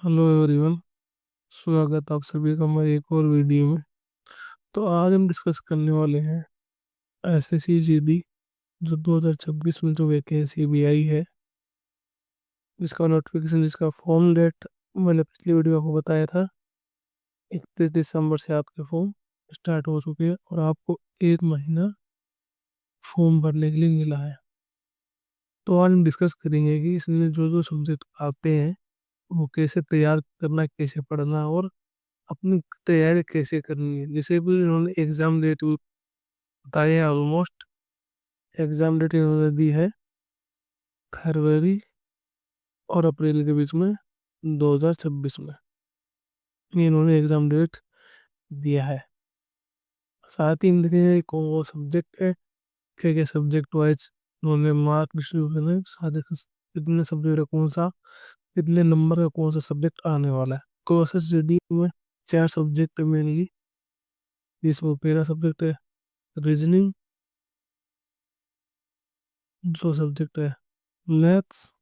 Hello everyone. स्वागत आप सभी का हमारे एक और वीडियो में। तो आज हम डिस्कस करने वाले हैं एसएससी जीडी जो 2026 में जो वैकेंसी भी आई है, जिसका नोटिफिकेशन, जिसका फॉर्म डेट मैंने पिछली वीडियो में आपको बताया था। 31 दिसंबर से आपके फॉर्म स्टार्ट हो चुके हैं और आपको एक महीना फॉर्म भरने के लिए मिला है। तो आज हम डिस्कस करेंगे कि इसमें जो जो सब्जेक्ट आते हैं वो कैसे तैयार करना, कैसे पढ़ना और अपनी तैयारी कैसे करनी है। जैसे भी इन्होंने एग्जाम डेट बताया है, ऑलमोस्ट एग्जाम डेट इन्होंने दी है फरवरी और अप्रैल के बीच में 2026 में ये इन्होंने एग्जाम डेट दिया है। साथ ही लिखे कौन वो सब्जेक्ट है, क्या क्या सब्जेक्ट वाइज उन्होंने मार्क डिस्ट्रीब्यूशन है, सारे कितने सब्जेक्ट है, कौन सा कितने नंबर का कौन सा सब्जेक्ट आने वाला है। कोर्सेज रेडी में चार सब्जेक्ट मेनली, जिसमें पहला सब्जेक्ट है रीजनिंग, दूसरा सब्जेक्ट है मैथ्स,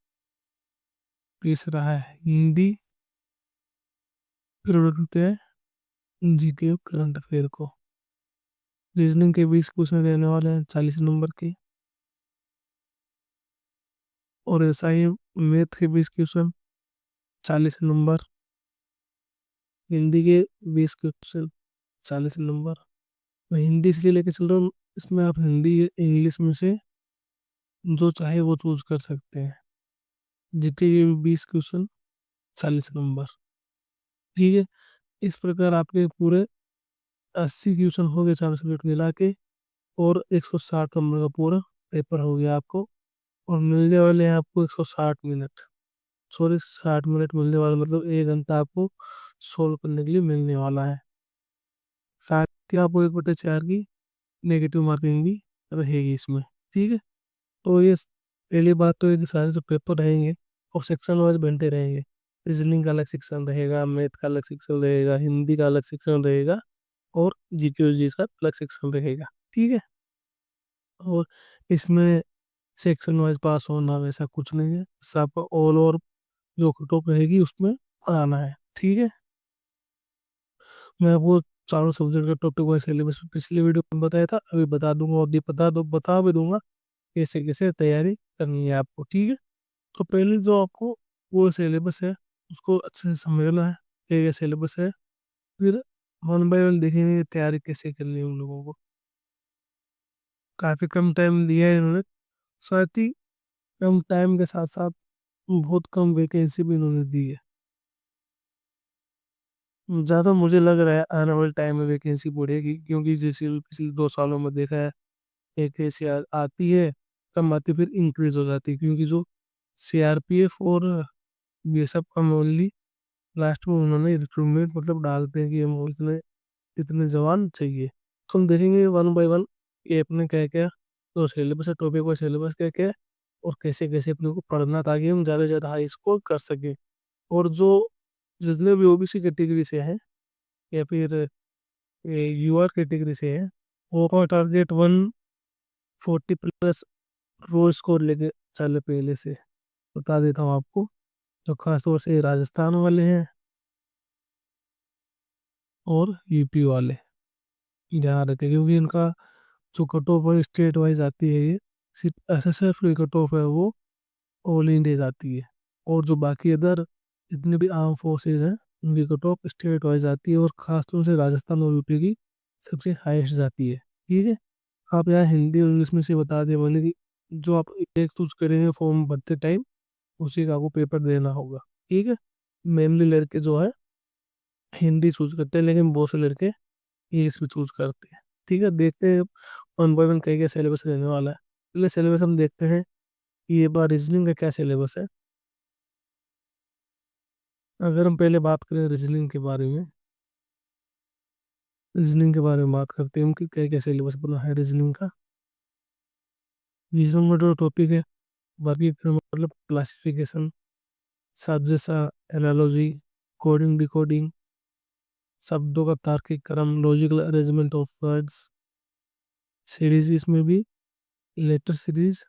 तीसरा है हिंदी, फिर उड़ते हैं जीके और करंट अफेयर को। रीजनिंग के 20 क्वेश्चन रहने वाले हैं 40 नंबर के, और ऐसा ही मैथ के 20 क्वेश्चन 40 नंबर, हिंदी के 20 क्वेश्चन 40 नंबर। मैं हिंदी इसलिए लेके चल रहा हूँ, इसमें आप हिंदी इंग्लिश में से जो चाहे वो चूज कर सकते हैं। जीके के 20 क्वेश्चन 40 नंबर, ठीक है। इस प्रकार आपके पूरे 80 क्वेश्चन हो गए चार सब्जेक्ट मिला के, और 160 नंबर का पूरा पेपर हो गया आपको। और मिलने वाले हैं आपको 160 मिनट, सॉरी 60 मिनट मिलने वाला, मतलब 1 घंटा आपको सोल्व करने के लिए मिलने वाला है। साथ ही आपको 1/4 की नेगेटिव मार्किंग भी रहेगी इसमें, ठीक है। तो ये पहली बात तो है कि सारे जो पेपर रहेंगे वो सेक्शन वाइज बनते रहेंगे। रीजनिंग का अलग सेक्शन रहेगा, मैथ का अलग सेक्शन रहेगा, हिंदी का अलग सेक्शन रहेगा, और जीके जी का अलग सेक्शन रहेगा, ठीक है। और इसमें सेक्शन वाइज पास होना वैसा कुछ नहीं है, सब ऑल ओवर जो टॉप रहेगी उसमें आना है, ठीक है। मैं आपको चारों सब्जेक्ट का टॉपिक वाइज सिलेबस पिछली वीडियो में बताया था, अभी बता दूंगा, और भी बता भी दूंगा कैसे कैसे तैयारी करनी है आपको, ठीक है। तो पहले जो आपको वो सिलेबस है उसको अच्छे से समझना है, क्या क्या सिलेबस है। फिर वन बाय वन देखेंगे तैयारी कैसे करनी है उन लोगों को। काफ़ी कम टाइम दिया है इन्होंने, साथ ही कम टाइम के साथ साथ बहुत कम वैकेंसी भी इन्होंने दी है। ज़्यादा मुझे लग रहा है आने वाले टाइम में वैकेंसी बढ़ेगी, क्योंकि जैसे पिछले 2 सालों में देखा है वैकेंसी आती है, कम आती फिर इंक्रीज हो जाती है, क्योंकि जो सीआरपीएफ और बीएसएफ का ओनली लास्ट में उन्होंने रिक्रूटमेंट मतलब डालते हैं कि हम इतने इतने जवान चाहिए। तो हम देखेंगे वन बाय वन ये अपने क्या क्या तो सिलेबस है, टॉपिक वाइज सिलेबस क्या क्या है, और कैसे कैसे अपने को पढ़ना, ताकि हम ज़्यादा से ज़्यादा हाई स्कोर कर सकें। और जो जितने भी ओबीसी कैटेगरी से हैं या फिर यूआर कैटेगरी से हैं, वो का टारगेट 140 प्लस रो स्कोर लेके चले पहले से बता देता हूँ आपको। जो खासतौर से राजस्थान वाले हैं और यूपी वाले ध्यान रखें, क्योंकि इनका जो कट ऑफ है स्टेट वाइज आती है, ये सिर्फ एसएसएफ की कट ऑफ है वो ऑल इंडिया जाती है। और जो बाकी अदर जितने भी आर्म फोर्सेज हैं उनकी कट ऑफ स्टेट वाइज आती है, और खासतौर से राजस्थान और यूपी की सबसे हाईएस्ट जाती है, ठीक है। आप यहाँ हिंदी और इंग्लिश में से बता दें मैंने कि जो आप एक चूज करेंगे फॉर्म भरते टाइम उसी का आपको पेपर देना होगा, ठीक है। मेनली लड़के जो है हिंदी चूज करते हैं, लेकिन बहुत से लड़के इंग्लिश भी चूज करते हैं, ठीक है। देखते हैं वन बाय वन कई क्या सिलेबस रहने वाला है। पहले सिलेबस हम देखते हैं कि ये बार रीजनिंग का क्या सिलेबस है। अगर हम पहले बात करें रीजनिंग के बारे में, रीजनिंग के बारे में बात करते हैं हम कि क्या क्या सिलेबस बना है रीजनिंग का। रीजनिंग में जो टॉपिक है वर्गीकरण मतलब क्लासिफिकेशन, सब्जेक्ट सा एनालॉजी, कोडिंग डिकोडिंग, शब्दों का तार्किक क्रम, logical arrangement of words, series इसमें भी लेटर सीरीज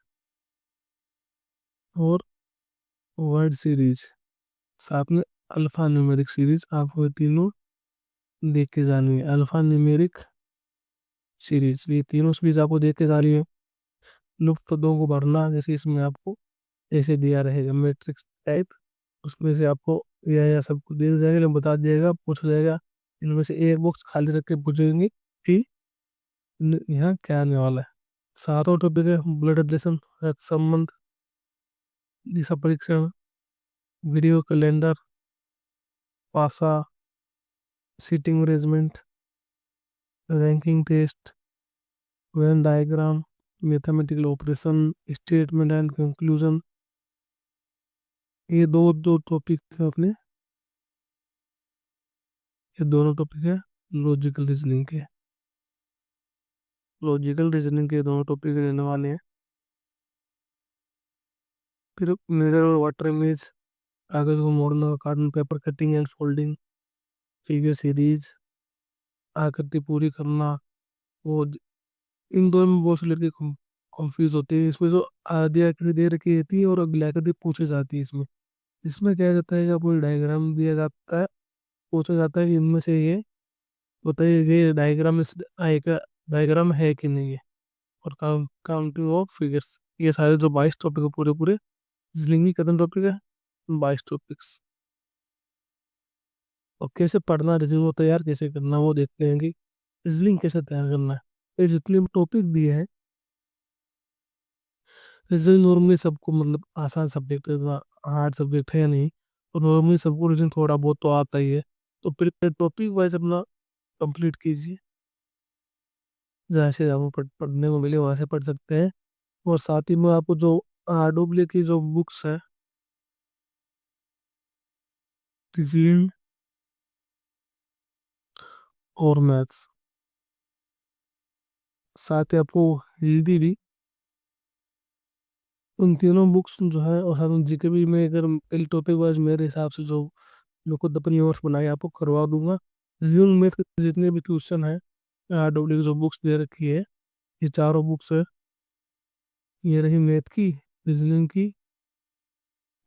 और वर्ड सीरीज, साथ में अल्फा न्यूमेरिक सीरीज आपको ये तीनों देख के जानी है। अल्फा न्यूमेरिक सीरीज, ये तीनों सीरीज आपको देख के जानी है। लुप्त पदों को भरना, जैसे इसमें आपको ऐसे दिया रहेगा मैट्रिक्स टाइप, उसमें से आपको यह सबको दे जाएगा, बता दिएगा, पूछ जाएगा, इनमें से एक बॉक्स खाली रख के पूछेंगे कि यहाँ क्या आने वाला है। सातवां टॉपिक है ब्लड रिलेशन, रक्त संबंध, दिशा परीक्षण, वीडियो कैलेंडर, पासा, seating arrangement, ranking test, Venn diagram, mathematical operation, statement and conclusion. ये दो दो टॉपिक है अपने, ये दोनों टॉपिक है लॉजिकल रीजनिंग के। लॉजिकल रीजनिंग के दोनों टॉपिक रहने वाले हैं। फिर मिरर और वाटर इमेज, कागज को मोड़ना, cartoon paper cutting and folding, figure series, आकृति पूरी करना। वो इन दोनों में बहुत से लड़के कंफ्यूज होते हैं। इसमें जो आधी आकृति दे रखी रहती है और अगली आकृति पूछी जाती है। इसमें इसमें क्या रहता है कि आपको डायग्राम दिया जाता है, पूछा जाता है कि इनमें से ये बताइए ये डायग्राम इस आएगा, डायग्राम है कि नहीं है। और काउंटिंग ऑफ फिगर्स, ये सारे जो 22 टॉपिक है पूरे पूरे रीजनिंग की कितने टॉपिक है, 22 टॉपिक्स। और कैसे पढ़ना, रीजनिंग को तैयार कैसे करना वो देखते हैं कि रीजनिंग कैसे तैयार करना है। ये जितने भी टॉपिक दिए हैं, रीजनिंग नॉर्मली सबको मतलब आसान सब्जेक्ट है, इतना हार्ड सब्जेक्ट है नहीं, तो नॉर्मली सबको रीजनिंग थोड़ा बहुत तो आता ही है। तो फिर टॉपिक वाइज अपना कंप्लीट कीजिए, जहाँ से आपको पढ़ने को मिले वहाँ से पढ़ सकते हैं। और साथ ही में आपको जो आरडब्ल्यू की जो बुक्स है, रीजनिंग और मैथ्स, साथ ही आपको हिंदी भी, उन तीनों बुक्स जो है, और साथ में जीके भी मैं अगर पहले टॉपिक वाइज मेरे हिसाब से जो लोग खुद अपनी नोट्स बनाए आपको करवा दूंगा। रीजनिंग मैथ के जितने भी क्वेश्चन है, आरडब्ल्यू की जो बुक्स दे रखी है, ये चारों बुक्स है, ये रही मैथ की, रीजनिंग की,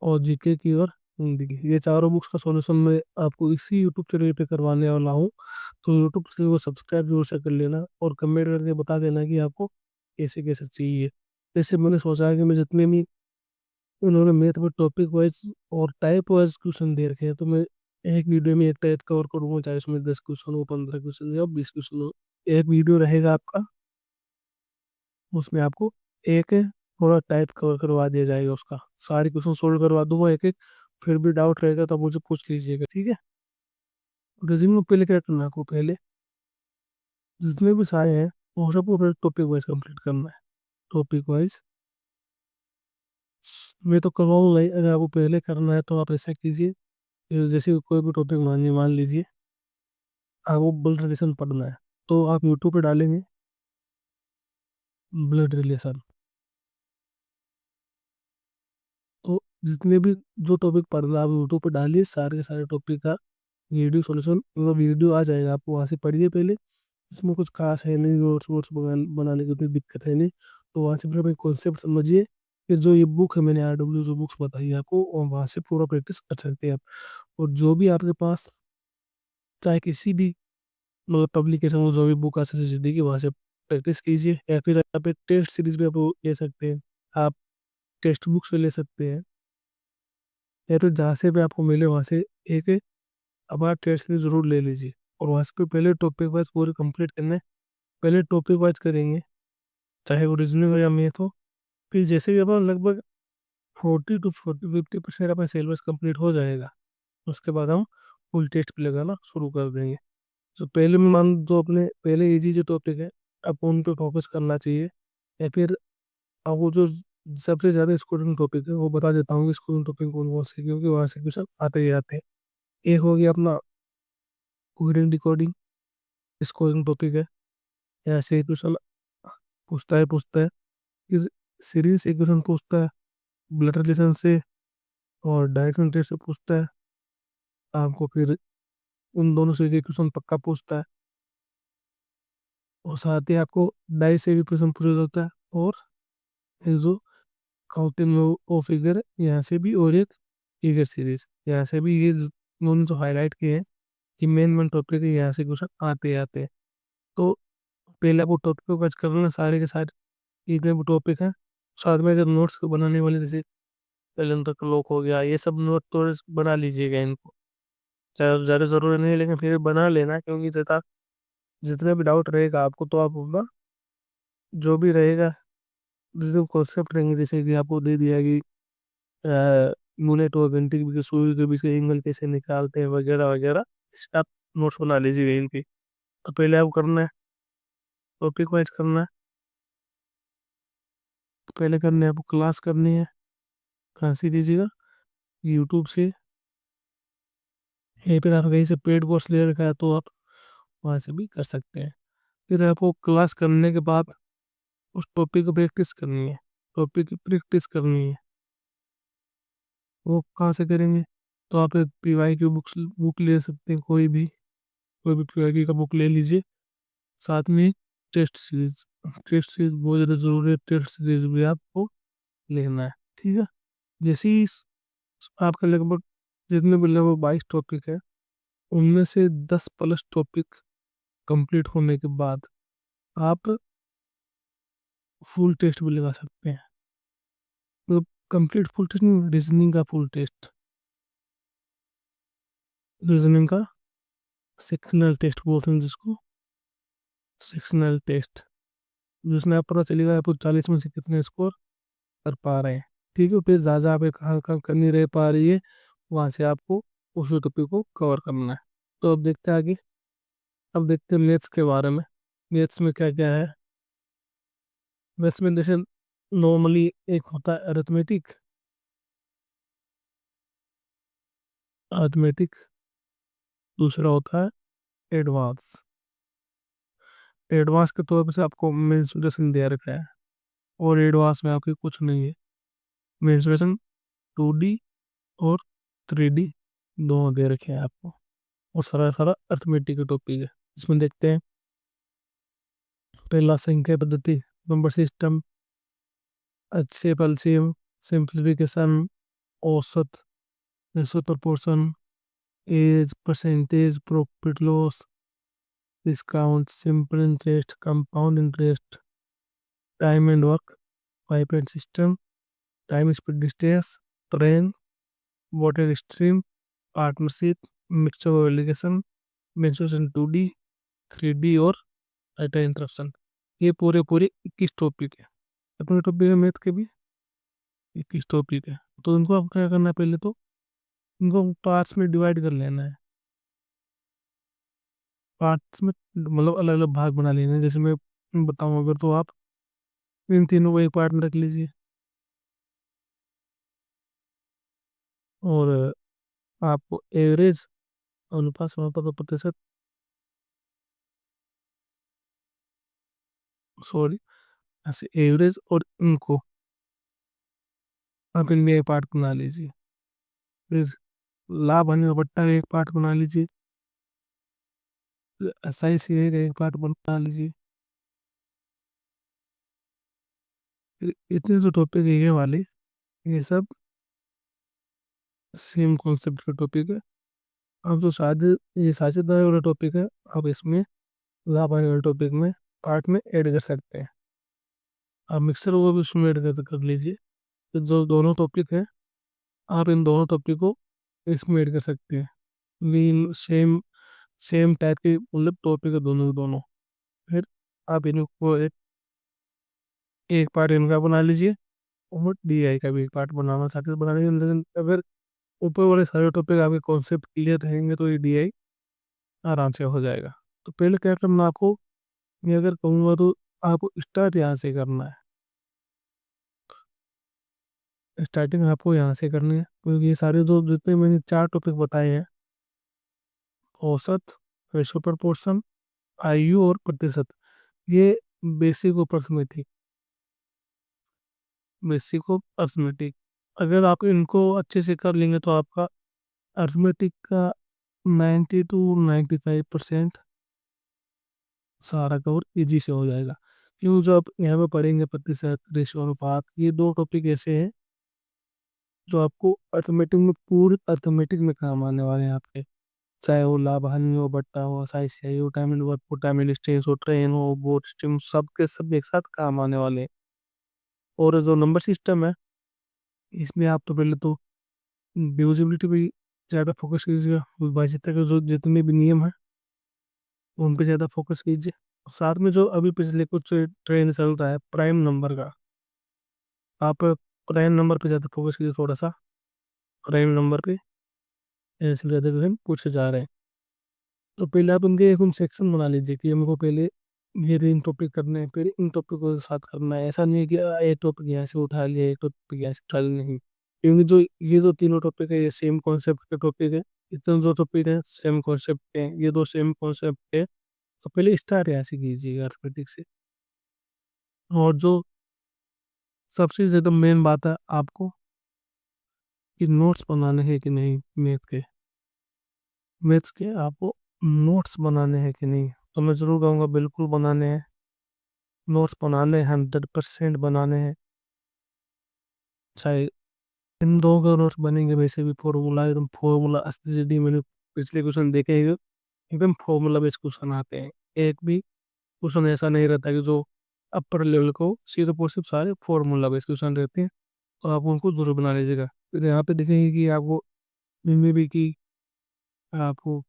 और जीके की, और हिंदी की। ये चारों बुक्स का सॉल्यूशन मैं आपको इसी यूट्यूब चैनल पे करवाने वाला हूँ। तो यूट्यूब चैनल को सब्सक्राइब जरूर से कर लेना और कमेंट करके बता देना कि आपको कैसे कैसे चाहिए। जैसे मैंने सोचा है कि मैं जितने भी उन्होंने मैथ में टॉपिक वाइज और टाइप वाइज क्वेश्चन दे रखे हैं, तो मैं एक वीडियो में एक टाइप कवर करूँगा, चाहे उसमें 10 क्वेश्चन हो, 15 क्वेश्चन या 20 क्वेश्चन हो। एक वीडियो रहेगा आपका, उसमें आपको एक पूरा टाइप कवर करवा दिया जाएगा, उसका सारे क्वेश्चन सोल्व करवा दूंगा एक एक। फिर भी डाउट रहेगा तो आप मुझे पूछ लीजिएगा, ठीक है। रिज्यूम में पहले क्या करना है आपको, पहले जितने भी सारे हैं वो सबको पहले टॉपिक वाइज कंप्लीट करना है। टॉपिक वाइज मैं तो करवाऊंगा ही, अगर आपको पहले करना है तो आप ऐसा कीजिए। जैसे कोई भी टॉपिक मान लीजिए आपको ब्लड रिलेशन पढ़ना है, तो आप यूट्यूब पे डालेंगे ब्लड रिलेशन, तो जितने भी जो टॉपिक पढ़ना है आप यूट्यूब पे डालिए, सारे के सारे टॉपिक का वीडियो सॉल्यूशन, वो वीडियो आ जाएगा, आपको वहाँ से पढ़िए पहले। इसमें कुछ खास है नहीं, नोट्स वोट्स बनाने की उतनी दिक्कत है नहीं। तो वहाँ से फिर कॉन्सेप्ट समझिए, फिर जो ये बुक है मैंने आरडब्ल्यू जो बुक्स बताई है आपको, और वहाँ से पूरा प्रैक्टिस कर सकते हैं आप। और जो भी आपके पास, चाहे किसी भी मतलब पब्लिकेशन में जो भी बुक आ सकती की, वहाँ से प्रैक्टिस कीजिए। या फिर आप एक टेस्ट सीरीज भी आप ले सकते हैं, आप टेक्स्ट बुक से ले सकते हैं, या फिर जहाँ से भी आपको मिले वहाँ से एक अब आप टेस्ट सीरीज जरूर ले लीजिए। और वहाँ से पहले टॉपिक वाइज पूरे कंप्लीट करने, पहले टॉपिक वाइज करेंगे, चाहे वो रीजनिंग हो या मैथ हो। फिर जैसे भी अपना लगभग 40 to 50% अपना सिलेबस कंप्लीट हो जाएगा, उसके बाद हम फुल टेस्ट पे लगाना शुरू कर देंगे। तो पहले में मान जो अपने पहले इजी जो टॉपिक है, आपको उन पे फोकस करना चाहिए। या फिर आपको जो सबसे ज़्यादा स्कोरिंग टॉपिक है वो बता देता हूँ कि स्कोरिंग टॉपिक कौन कौन से, क्योंकि वहाँ से क्वेश्चन आते ही आते हैं। एक हो गया अपना कोडिंग डिकोडिंग, स्कोरिंग टॉपिक है, ऐसे ही क्वेश्चन पूछता है। फिर सीरीज इक्वेशन पूछता है, ब्लड रिलेशन से और डायरेक्शन टेस्ट से पूछता है आपको। फिर उन दोनों से एक क्वेश्चन पक्का पूछता है, और साथ ही आपको डाई से भी प्रश्न पूछा जाता है। और एक जो काउंटिंग में वो फिगर यहाँ से भी, और एक फिगर सीरीज यहाँ से भी, ये उन्होंने जो हाईलाइट किए हैं कि मेन मेन टॉपिक है, यहाँ से क्वेश्चन आते आते हैं। तो पहले आपको टॉपिक को कच कर लेना, सारे के सारे जितने भी टॉपिक हैं। साथ में अगर नोट्स बनाने वाले जैसे कैलेंडर क्लॉक हो गया, ये सब नोट तो बना लीजिएगा इनको। ज़्यादा ज़्यादा ज़रूरी नहीं है, लेकिन फिर बना लेना, क्योंकि ज़्यादा जितना भी डाउट रहेगा आपको तो आप होगा जो भी रहेगा, जैसे कॉन्सेप्ट रहेंगे, जैसे कि आपको दे दिया कि यूनिट और घंटे के बीच के सुई के बीच के एंगल कैसे निकालते हैं वगैरह वगैरह, इसका आप नोट्स बना लीजिएगा इनकी। तो पहले आपको करना है, टॉपिक वाइज करना है। तो पहले करने है आपको क्लास करनी है। कहाँ से कीजिएगा? यूट्यूब से। यहीं पर आप कहीं से पेड कोर्स ले रखा है तो आप वहाँ से भी कर सकते हैं। फिर आपको क्लास करने के बाद उस टॉपिक को प्रैक्टिस करनी है। टॉपिक की प्रैक्टिस करनी है, वो कहाँ से करेंगे? तो आप एक पीवाई की बुक ले सकते हैं, कोई भी पीवाई का बुक ले लीजिए। साथ में टेस्ट सीरीज बहुत ज़्यादा ज़रूरी है, टेस्ट सीरीज भी आपको लेना है। ठीक है। जैसे ही आपका लगभग जितने भी लगभग 22 टॉपिक है, उनमें से 10 प्लस टॉपिक कंप्लीट होने के बाद आप फुल टेस्ट भी लगा सकते हैं। मतलब कंप्लीट फुल टेस्ट नहीं, रीजनिंग का फुल टेस्ट। रीजनिंग का सेक्शनल टेस्ट बोलते हैं जिसको, सेक्शनल टेस्ट, जिसमें आप पता चलेगा आपको 40 में से कितने स्कोर कर पा रहे हैं। ठीक है। फिर ज़्यादा आप कहाँ कहाँ कमी नहीं रह पा रही है, वहाँ से आपको उस टॉपिक को कवर करना है। तो अब देखते हैं आगे। अब देखते हैं मैथ्स के बारे में। मैथ्स में क्या क्या है? मैथ्स में जैसे नॉर्मली एक होता है अरिथमेटिक, अरिथमेटिक, दूसरा होता है एडवांस। एडवांस के तौर पे से आपको मेंसुरेशन दे रखा है, और एडवांस में आपके कुछ नहीं है। मेंसुरेशन 2D और 3D दोनों दे रखे हैं आपको, और सारा सारा अर्थमेटिक का टॉपिक है। इसमें देखते हैं पहला संख्या पद्धति, नंबर सिस्टम, अच्छे एलसीएम, सिंप्लीफिकेशन, औसत, ratio proportion, age, percentage, profit loss, discount, simple interest, compound interest, time and work, pipe and system, time speed distance, train, water stream, partnership, mixture of alligation, mensuration 2D, 3D और data interruption. ये पूरे पूरे 21 topic है। अपने topic है math के भी 21 topic है। तो इनको आप क्या करना है, पहले तो इनको पार्ट्स में डिवाइड कर लेना है। पार्ट्स में मतलब अलग अलग भाग बना लेना है। जैसे मैं बताऊँ अगर, तो आप इन तीनों को एक पार्ट में रख लीजिए, और आपको एवरेज, अनुपात, समानुपात और प्रतिशत, सॉरी, ऐसे एवरेज और इनको आप इनमें एक पार्ट बना लीजिए। फिर लाभ हानि और बट्टा का एक पार्ट बना लीजिए। फिर SICA का एक पार्ट बना लीजिए। फिर इतने जो टॉपिक है ये वाले, ये सब सेम कॉन्सेप्ट का टॉपिक है। अब जो शायद ये साझेदारी वाला टॉपिक है, आप इसमें लाभ हानि वाले टॉपिक में पार्ट में ऐड कर सकते हैं। आप मिक्सर वो भी उसमें ऐड कर लीजिए। तो जो दोनों टॉपिक है, आप इन दोनों टॉपिक को इसमें ऐड कर सकते हैं। मीन सेम सेम टाइप के मतलब टॉपिक है दोनों के दोनों। फिर आप इनको एक एक पार्ट इनका बना लीजिए, और DI का भी एक पार्ट बनाना चाहते हैं बना लीजिए। लेकिन अगर ऊपर वाले सारे टॉपिक आपके कॉन्सेप्ट क्लियर रहेंगे तो ये DI आराम से हो जाएगा। तो पहले क्या करना आपको, मैं अगर कहूँगा तो आपको स्टार्ट यहाँ से करना है। स्टार्टिंग आपको यहाँ से करनी है, क्योंकि ये सारे जो जितने मैंने 4 टॉपिक बताए हैं, औसत, रेशो प्रपोर्शन, IU और प्रतिशत, ये बेसिक और अर्थमेटिक, बेसिक और अर्थमेटिक, अगर आप इनको अच्छे से कर लेंगे तो आपका अर्थमेटिक का 90 to 95% सारा कवर इजी से हो जाएगा। क्यों, जो आप यहाँ पे पढ़ेंगे प्रतिशत, रेशो, अनुपात, ये दो टॉपिक ऐसे हैं जो आपको अर्थमेटिक में, पूरे अर्थमेटिक में काम आने वाले हैं आपके। चाहे वो लाभ हानि हो, बट्टा हो, SICI हो, टाइम वर्क हो, टाइम स्टेज हो, ट्रेन हो, बोट स्ट्रीम, सब के सब एक साथ काम आने वाले हैं। और जो नंबर सिस्टम है, इसमें आप तो पहले तो डिविजिबिलिटी पे ज़्यादा फोकस कीजिएगा। विभाज्यता के जो जितने भी नियम है उन पे ज़्यादा फोकस कीजिए। साथ में जो अभी पिछले कुछ ट्रेंड चल रहा है प्राइम नंबर का, आप प्राइम नंबर पे ज़्यादा फोकस कीजिए थोड़ा सा। प्राइम नंबर पे ऐसे ज़्यादा क्वेश्चन पूछे जा रहे हैं। तो पहले आप उनके एक सेक्शन बना लीजिए कि हमको पहले ये तीन टॉपिक करने हैं, फिर इन टॉपिक को साथ करना है। ऐसा नहीं है कि एक टॉपिक यहाँ से उठा लिया, एक टॉपिक यहाँ से उठा लिया, नहीं। क्योंकि जो ये जो तीनों टॉपिक है ये सेम कॉन्सेप्ट के टॉपिक है। इतने जो टॉपिक है सेम कॉन्सेप्ट के हैं, ये दो सेम कॉन्सेप्ट है। तो पहले स्टार्ट यहाँ से कीजिएगा अर्थमेटिक से। और जो सबसे ज़्यादा मेन बात है आपको कि नोट्स बनाने हैं कि नहीं, मैथ्स के आपको नोट्स बनाने हैं कि नहीं। तो मैं ज़रूर कहूँगा बिल्कुल बनाने हैं। नोट्स बनाने हैं, 100% बनाने हैं। चाहे इन दो का नोट्स बनेंगे, वैसे भी फॉर्मूला एकदम फॉर्मूला एसटीडी मैंने पिछले क्वेश्चन देखे हैं, एकदम फॉर्मूला बेस्ड क्वेश्चन आते हैं। एक भी क्वेश्चन ऐसा नहीं रहता कि जो अपर लेवल को, सिर्फ और सिर्फ सारे फॉर्मूला बेस्ड क्वेश्चन रहते हैं। तो आप उनको जरूर बना लीजिएगा। फिर यहाँ पे देखेंगे कि आपको में भी कि आपको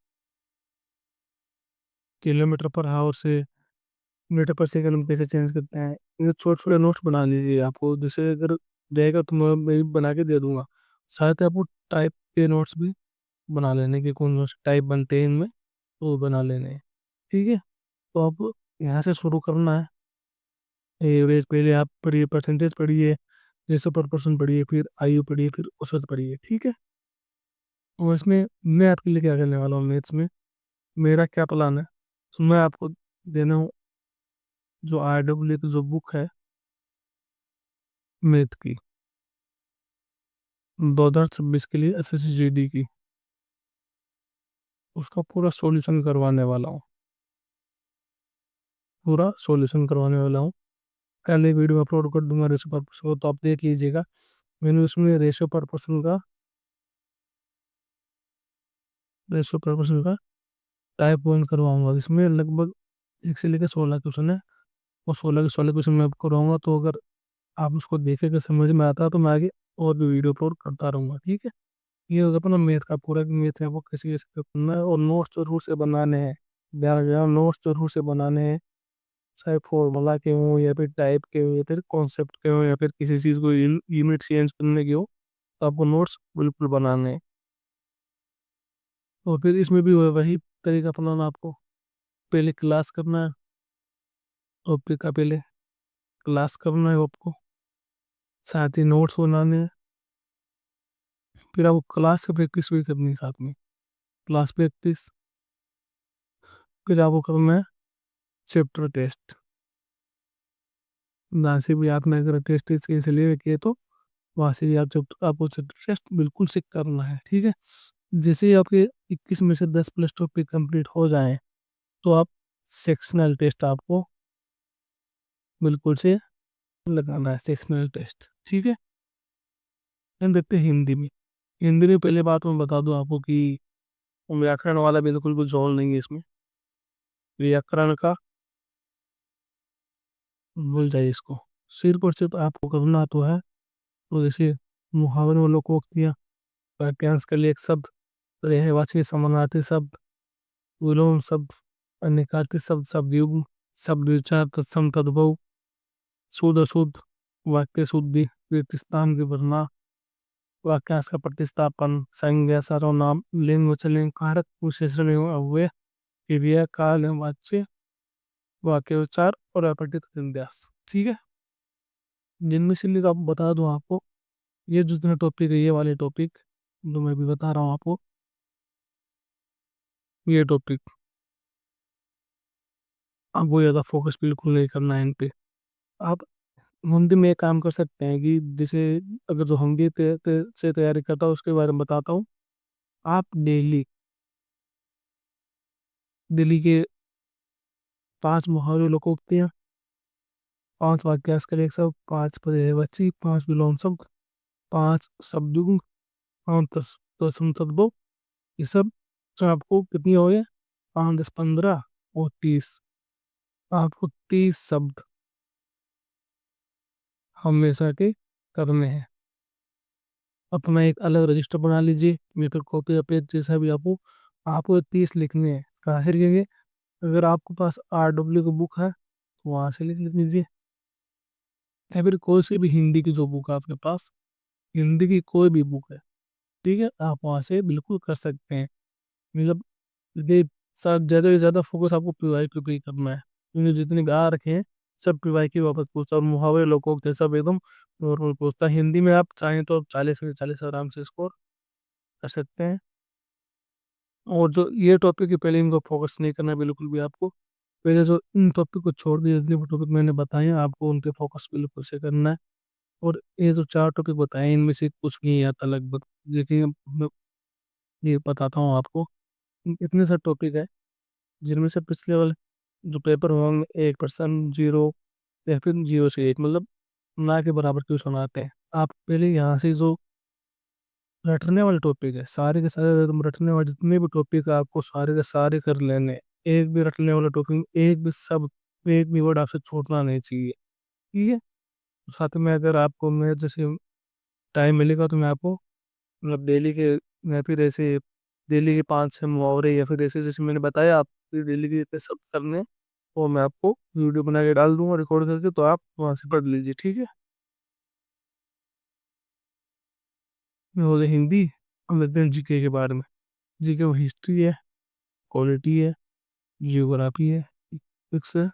किलोमीटर पर आवर से मीटर पर सेकंड में कैसे चेंज करते हैं, ये छोटे छोटे नोट्स बना लीजिए। आपको जैसे अगर रहेगा तो मैं भी बना के दे दूंगा। साथ ही आपको टाइप के नोट्स भी बना लेने के, कौन कौन से टाइप बनते हैं इनमें, तो वो बना लेने हैं। ठीक है। तो आप यहाँ से शुरू करना है। एवरेज पहले आप पढ़िए, परसेंटेज पढ़िए, रेशो पर परसेंट पढ़िए, फिर आयु पढ़िए, फिर औसत पढ़िए। ठीक है। और इसमें मैं आपके लिए क्या करने वाला हूँ, मैथ्स में मेरा क्या प्लान है, तो मैं आपको देना हूँ जो RW की जो बुक है मैथ की, 2026 के लिए SSGD की, उसका पूरा सॉल्यूशन करवाने वाला हूँ। पूरा सॉल्यूशन करवाने वाला हूँ। कल एक वीडियो अपलोड कर दूंगा रेशो पर पर्सन को, तो आप देख लीजिएगा। मैंने उसमें रेशो पर पर्सन का टाइप 1 करवाऊंगा। इसमें लगभग 1 से लेकर 16 क्वेश्चन है, और 16 के 16 क्वेश्चन मैं आपको करवाऊंगा। तो अगर आप उसको देखेगा, समझ में आता है, तो मैं आगे और भी वीडियो अपलोड करता रहूँगा। ठीक है। ये होगा अपना मैथ का पूरा, मैथ है वो कैसे कैसे करना है, और नोट्स जरूर से बनाने हैं। ध्यान रखना, नोट्स जरूर से बनाने हैं। चाहे फॉर्मूला के हो, या फिर टाइप के हो, या फिर कॉन्सेप्ट के हो, या फिर किसी चीज़ को यूनिट चेंज करने के हो, तो आपको नोट्स बिल्कुल बनाने हैं। और फिर इसमें भी वही तरीका अपनाना आपको। पहले क्लास करना है, टॉपिक का पहले क्लास करना है आपको, साथ ही नोट्स बनाने हैं। फिर आपको क्लास से प्रैक्टिस भी करनी है साथ में, क्लास प्रैक्टिस। फिर आपको करना है चैप्टर टेस्ट। ना से भी आपने अगर टेस्ट इसके से ले रखी है, तो वहाँ से भी आप जब आपको चैप्टर टेस्ट बिल्कुल से करना है। ठीक है। जैसे ही आपके 21 में से 10 प्लस टॉपिक कंप्लीट हो जाए, तो आप सेक्शनल टेस्ट आपको बिल्कुल से लगाना है, सेक्शनल टेस्ट। ठीक है। हम देखते हैं हिंदी में। हिंदी में पहले बात मैं बता दूं आपको कि व्याकरण वाला बिल्कुल भी जोर नहीं है इसमें। व्याकरण का भूल जाइए इसको। सिर्फ और सिर्फ आपको करना तो है, तो जैसे मुहावरे और लोकोक्तियाँ, वाक्यांश के लिए एक शब्द, पर्यायवाची समानार्थी शब्द, विलोम शब्द, अनिकार्ती शब्द, शब्द युग्म, शब्द विचार, तत्सम तद्भव, शुद्ध अशुद्ध, वाक्य शुद्धि, प्रतिस्थान विवरणा, वाक्यांश का प्रतिस्थापन, संज्ञा, सर्वनाम, लिंग वचनलिंग, कारक, विशेषण एवं अव्यय, क्रिया, काल एवं वाच्य, वाक्य विचार और अपठित विन्यास। ठीक है। जिनमें से लिखा बता दूं आपको, ये जितने टॉपिक है, ये वाले टॉपिक जो मैं भी बता रहा हूँ आपको, ये टॉपिक आपको ज़्यादा फोकस बिल्कुल नहीं करना है इन पे। आप हिंदी में एक काम कर सकते हैं कि जैसे, अगर जो हिंदी से तैयारी करता हूँ उसके बारे में बताता हूँ। आप डेली दिल्ली के 5 मुहावरे लोकोक्तियाँ, 5 वाक्यार्थ का एक शब्द, 5 पर्यायवाची, 5 विलोम शब्द, 5 शब्दों, 5 दशम तत्वों, ये सब तो आपको कितनी हो गए, 5 10 15 और 30। आपको 30 शब्द हमेशा के करने हैं। अपना एक अलग रजिस्टर बना लीजिए, मीटर कॉपी या पेज जैसा भी आपको 30 लिखने हैं। कहाँ से लिखेंगे? अगर आपके पास RW की बुक है तो वहाँ से लिख लीजिए, या फिर कोई सी भी हिंदी की जो बुक है आपके पास, हिंदी की कोई भी बुक है, ठीक है, आप वहाँ से बिल्कुल कर सकते हैं। मतलब ये सब ज़्यादा से ज़्यादा फोकस आपको PYQ पे ही करना है, क्योंकि जितने भी आ रखे हैं सब PYQ वापस पूछता है, और मुहावरे लोगों जैसा भी एकदम नॉर्मल पूछता है। हिंदी में आप चाहें तो आप 40 आराम से स्कोर कर सकते हैं। और जो ये टॉपिक है पहले इनको फोकस नहीं करना है बिल्कुल भी आपको। पहले जो इन टॉपिक को छोड़ दिए, जितने भी टॉपिक मैंने बताए हैं आपको उन पे फोकस बिल्कुल से करना है। और ये जो 4 टॉपिक बताए हैं, इनमें से कुछ नहीं आता लगभग। देखिए मैं ये बताता हूँ आपको, इतने सारे टॉपिक है जिनमें से पिछले वाले जो पेपर हुआ उनमें 1% 0 या फिर 0 से 1, मतलब ना के बराबर क्वेश्चन आते हैं। आप पहले यहाँ से जो रटने वाले टॉपिक है, सारे के सारे एकदम रटने वाले जितने भी टॉपिक है आपको सारे के सारे कर लेने हैं। एक भी रटने वाला टॉपिक, एक भी सब, एक भी वर्ड आपसे छूटना नहीं चाहिए, ठीक है। साथ में अगर आपको मैं जैसे टाइम मिलेगा तो मैं आपको मतलब डेली के, या फिर ऐसे डेली के 5 6 मुहावरे, या फिर ऐसे जैसे मैंने बताया आप डेली के इतने सब करने हैं, वो मैं आपको वीडियो बना के डाल दूंगा रिकॉर्ड करके, तो आप वहाँ से पढ़ लीजिए, ठीक है। मैं बोले हिंदी, हम लेते हैं GK के बारे में। GK वो हिस्ट्री है, क्वालिटी है, जियोग्राफी है, फिजिक्स है,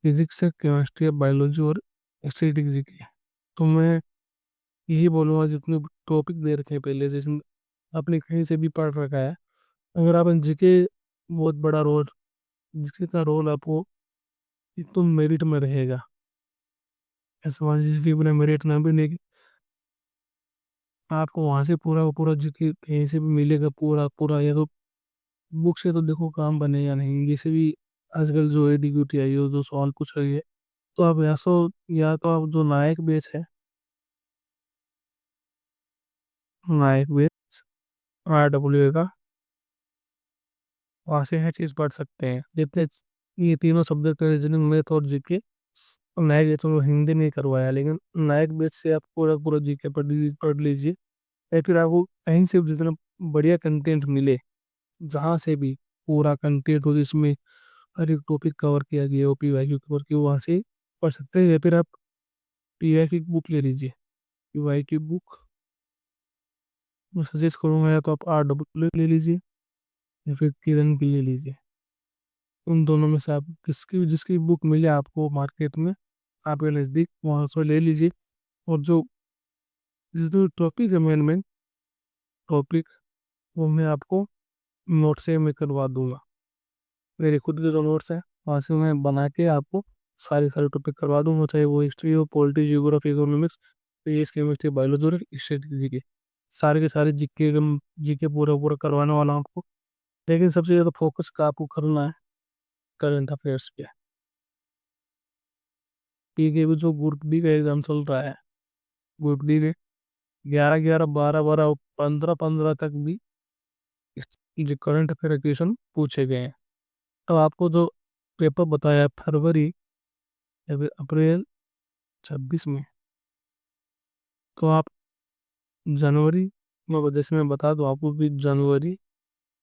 फिजिक्स है, केमिस्ट्री है, बायोलॉजी और स्टैटिस्टिक्स GK है। तो मैं यही बोलूँगा, जितने टॉपिक दे रखे हैं पहले से, इसमें आपने कहीं से भी पढ़ रखा है, अगर आप GK बहुत बड़ा रोल, जिसके का रोल आपको एक तो मेरिट में रहेगा, ऐसा मान लीजिए कि अपने मेरिट ना भी नहीं, आपको वहां से पूरा का पूरा जीके कहीं से भी मिलेगा पूरा पूरा। या तो बुक से तो देखो काम बनेगा नहीं, जैसे भी आजकल जो एडीक्यूटी आई हो जो सवाल पूछ रही है, तो आप या तो आप जो नायक बेच है, नायक बेच RW का, वहाँ से हर चीज़ पढ़ सकते हैं। जितने ये तीनों सब्जेक्ट है, रीजनिंग मैथ और जीके, नायक बेच में हिंदी नहीं करवाया, लेकिन नायक बेच से आप पूरा पूरा जीके पढ़ लीजिए। या फिर आपको कहीं से भी जितना बढ़िया कंटेंट मिले, जहाँ से भी पूरा कंटेंट हो जिसमें हर एक टॉपिक कवर किया गया हो, PYQ कवर किया, वहाँ से पढ़ सकते हैं। या फिर आप PYQ की बुक ले लीजिए, PYQ बुक मैं सजेस्ट करूँगा, या तो आप RW ले लीजिए या फिर किरण की ले लीजिए। उन दोनों में से आप किसकी जिसकी बुक मिले आपको मार्केट में आपके नज़दीक, वहाँ से ले लीजिए। और जो जिस टॉपिक है मेन मेन टॉपिक, वो मैं आपको नोट से मैं करवा दूंगा। मेरे खुद के जो नोट्स हैं वहाँ से मैं बना के आपको सारे सारे टॉपिक करवा दूंगा, चाहे वो हिस्ट्री हो, polity, geography, economics, physics, chemistry, biology और स्टैटिस्टिक्स के सारे के सारे जीके पूरा पूरा करवाने वाला हूँ आपको। लेकिन सबसे ज़्यादा फोकस का आपको करना है करंट अफेयर्स पे, क्योंकि भी जो ग्रुप डी का एग्जाम चल रहा है, ग्रुप डी के 11 11 12 12 15 15 तक भी जो करंट अफेयर क्वेश्चन पूछे गए हैं। तो आपको जो पेपर बताया फरवरी या फिर अप्रैल 26 में, तो आप जनवरी में, जैसे मैं बता दूं आपको कि जनवरी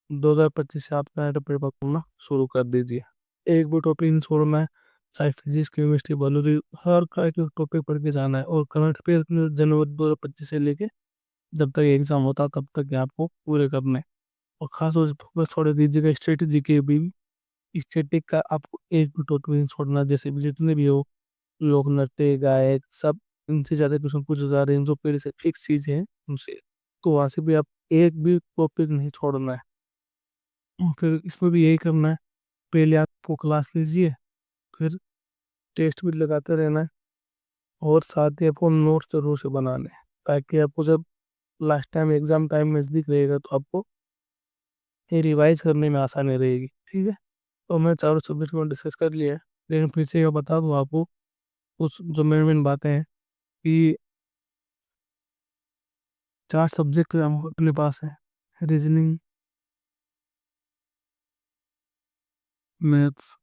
2025 से आप करंट अफेयर पढ़ना शुरू कर दीजिए। एक भी टॉपिक नहीं छोड़ना है, चाहे फिजिक्स, केमिस्ट्री, बायोलॉजी, हर का एक टॉपिक पढ़ के जाना है। और करंट अफेयर जनवरी 2025 से लेके जब तक एग्जाम होता तब तक आपको पूरे करने हैं। और खास तौर से फोकस थोड़े दीजिएगा स्ट्रेटेजी के भी, स्टैटिक का आपको एक भी टॉपिक नहीं छोड़ना। जैसे भी जितने भी हो, लोक नृत्य, गायक, सब इनसे ज़्यादा क्वेश्चन पूछे जा रहे हैं जो पहले से फिक्स चीज़ है उनसे, तो वहाँ से भी आप एक भी टॉपिक नहीं छोड़ना है। फिर इसमें भी यही करना है, पहले आपको क्लास लीजिए, फिर टेस्ट भी लगाते रहना है, और साथ ही आपको नोट्स जरूर से बनाने हैं, ताकि आपको जब लास्ट टाइम एग्जाम टाइम नज़दीक रहेगा तो आपको ये रिवाइज करने में आसानी रहेगी, ठीक है। तो मैं चारों सब्जेक्ट में डिस्कस कर लिया है, लेकिन फिर से ये बता दूँ आपको कुछ जो मेन मेन बातें हैं कि चार सब्जेक्ट अपने पास है, रीजनिंग, मैथ्स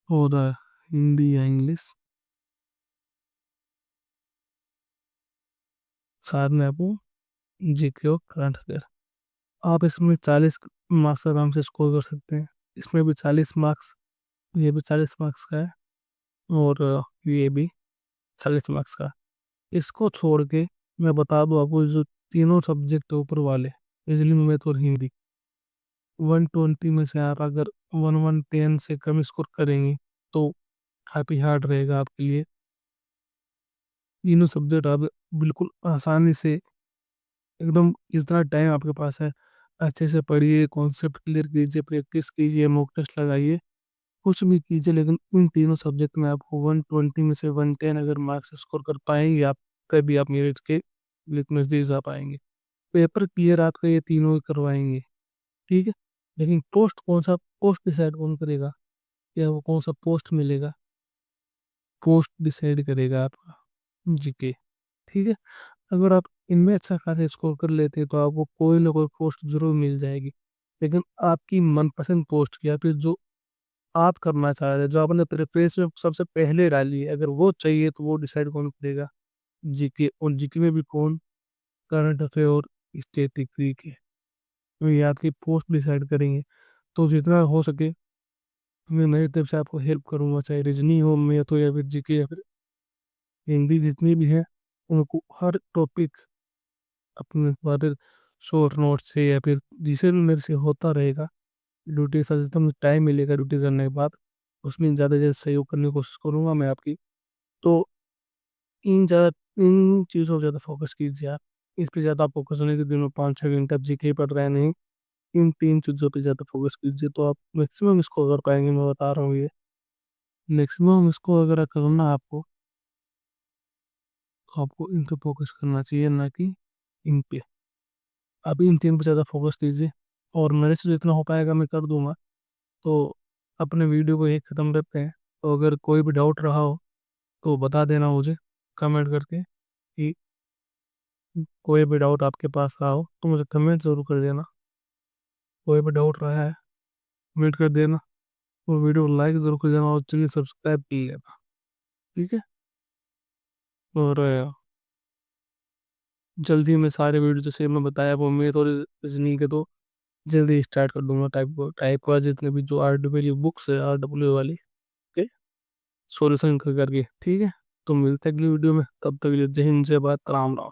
और हिंदी या इंग्लिश। साथ में आपको जीके और करंट अफेयर। आप इसमें 40 मार्क्स आराम से स्कोर कर सकते हैं। इसमें भी 40 मार्क्स, ये भी 40 मार्क्स का है, और ये भी 40 मार्क्स का। इसको छोड़ के मैं बता दूं आपको, जो तीनों सब्जेक्ट ऊपर वाले, रीजनिंग, मैथ और हिंदी, 120 में से आप अगर 110 से कम स्कोर करेंगे तो काफ़ी हार्ड रहेगा आपके लिए। तीनों सब्जेक्ट आप बिल्कुल आसानी से, एकदम जितना टाइम आपके पास है अच्छे से पढ़िए, कॉन्सेप्ट क्लियर कीजिए, प्रैक्टिस कीजिए, मॉक टेस्ट लगाइए, कुछ भी कीजिए, लेकिन इन तीनों सब्जेक्ट में आपको 120 में से 110 अगर मार्क्स स्कोर कर पाएंगे आप, तभी आप मेरिट के नजदीक जा पाएंगे। पेपर क्लियर आपका ये तीनों ही करवाएंगे, ठीक है। लेकिन पोस्ट कौन सा, पोस्ट डिसाइड कौन करेगा, या वो कौन सा पोस्ट मिलेगा, पोस्ट डिसाइड करेगा आपका जीके, ठीक है। अगर आप इनमें अच्छा खासा स्कोर कर लेते हैं तो आपको कोई ना कोई पोस्ट जरूर मिल जाएगी। लेकिन आपकी मनपसंद पोस्ट, या फिर जो आप करना चाह रहे हैं, जो आपने प्रेफरेंस में सबसे पहले डाली है, अगर वो चाहिए तो वो डिसाइड कौन करेगा, जीके। और जीके में भी कौन, करंट अफेयर और स्टैटिस्टिक्स के, तो ये आपकी पोस्ट डिसाइड करेंगे। तो जितना हो सके मैं मेरी तरफ से आपको हेल्प करूंगा, चाहे रीजनिंग हो, मैथ हो, या फिर जीके, या फिर हिंदी, जितनी भी है उनको हर टॉपिक अपने बारे शॉर्ट नोट से, या फिर जिसे भी मेरे से होता रहेगा ड्यूटी से, जितना टाइम मिलेगा ड्यूटी करने के बाद, उसमें ज़्यादा से ज़्यादा सहयोग करने की कोशिश करूंगा मैं आपकी। तो इन चीज़ों पर ज़्यादा फोकस कीजिए आप। इस पे ज़्यादा फोकस होने के दिनों 5-6 घंटे आप जीके पढ़ रहे हैं, नहीं, इन तीन चीज़ों पे ज़्यादा फोकस कीजिए तो आप मैक्सिमम इसको कर पाएंगे, मैं बता रहा हूँ ये। मैक्सिमम इसको अगर करना है आपको, तो आपको इन पे फोकस करना चाहिए, ना कि इन पे। आप इन तीन पे ज़्यादा फोकस कीजिए, और मेरे से जितना हो पाएगा मैं कर दूंगा। तो अपने वीडियो को यही ख़त्म करते हैं। तो अगर कोई भी डाउट रहा हो तो बता देना मुझे कमेंट करके, कि कोई भी डाउट आपके पास रहा हो तो मुझे कमेंट ज़रूर कर देना। कोई भी डाउट रहा है कमेंट कर देना, और वीडियो लाइक ज़रूर कर देना, और चैनल सब्सक्राइब कर लेना, ठीक है। और जल्दी मैं सारे वीडियो जैसे मैं बताया वो मैं थोड़ी रीजनिंग के, तो जल्दी स्टार्ट कर दूंगा। टाइप का जितने भी जो आर डब्ल्यू बुक्स है, आर डब्ल्यू वाली के सॉल्यूशन करके, ठीक है। तो मिलते हैं अगली वीडियो में, तब तक के लिए जय हिंद, जय भारत, राम राम।